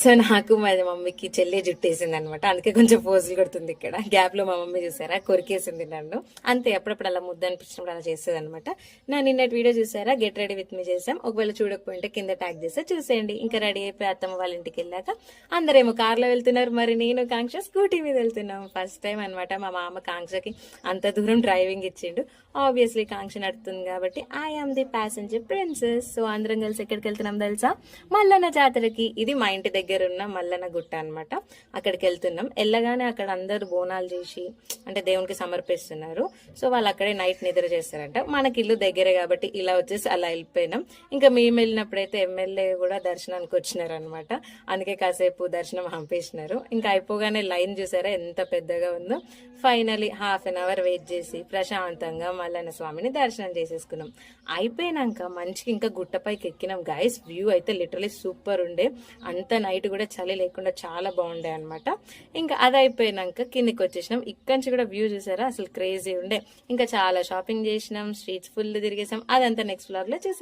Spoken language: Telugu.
సో నాకు మా మమ్మీకి చెల్లి జుట్టేసింది అనమాట. అందుకే కొంచెం పోజులు కొడుతుంది. ఇక్కడ గ్యాప్ లో మా మమ్మీ చూసారా కొరికేసింది నన్ను. అంతే, అప్పుడప్పుడు అలా ముద్ద అనిపించినప్పుడు అలా చేసేది అనమాట. నా నిన్నటి వీడియో చూసారా, గెట్ రెడీ విత్ మీ చేసాం. ఒకవేళ చూడకపోయింటే కింద ట్యాగ్ చేస్తే చూసేయండి. ఇంకా రెడీ అయిపోయి అత్తమ్మ వాళ్ళ ఇంటికి వెళ్ళాక అందరేమో కార్లో వెళ్తున్నారు, మరి నేను కాంక్ష స్కూటీ మీద వెళ్తున్నాం. ఫస్ట్ టైం అనమాట మా మామ కాంక్షకి అంత దూరం డ్రైవింగ్ ఇచ్చిండు. ఆబ్వియస్లీ కాంక్ష నడుతుంది కాబట్టి I am the passenger princess. So అందరం కలిసి ఎక్కడికి వెళ్తున్నాం తెలుసా, మల్లన్న జాతరకి. ఇది మా ఇంటి దగ్గర ఉన్న మల్లన్న గుట్ట అనమాట. అక్కడికి వెళ్తున్నాం. వెళ్ళగానే అక్కడ అందరు బోనాలు చేసి అంటే దేవునికి సమర్పిస్తున్నారు. సో వాళ్ళు అక్కడే నైట్ నిద్ర చేస్తారంట. మనకి ఇల్లు దగ్గరే కాబట్టి ఇలా వచ్చేసి అలా వెళ్ళిపోయినాం. ఇంకా మేము వెళ్ళినప్పుడైతే ఎమ్మెల్యే కూడా దర్శనానికి వచ్చినారు అనమాట. అందుకే కాసేపు దర్శనం పంపేసినారు. ఇంకా అయిపోగానే లైన్ చూసారా ఎంత పెద్దగా ఉందో. Finally half an hour wait చేసి ప్రశాంతంగా మల్లన్న స్వామిని దర్శనం చేసేసుకున్నాం. అయిపోయినాక మంచిగా ఇంకా గుట్టపైకి ఎక్కినాం గైస్. వ్యూ అయితే లిటరలీ సూపర్ ఉండే. అంత నైట్ కూడా చలి లేకుండా చాలా బాగుండే అనమాట. ఇంకా అది అయిపోయినాక కిందికి వచ్చేసినాం. ఇక్కడి నుంచి కూడా వ్యూ చూసారా, అసలు క్రేజీ ఉండే. ఇంకా చాలా షాపింగ్ చేసినాం, స్ట్రీట్స్ ఫుల్ తిరిగేసాం. అదంతా నెక్స్ట్ వ్లాగ్ లో చూసే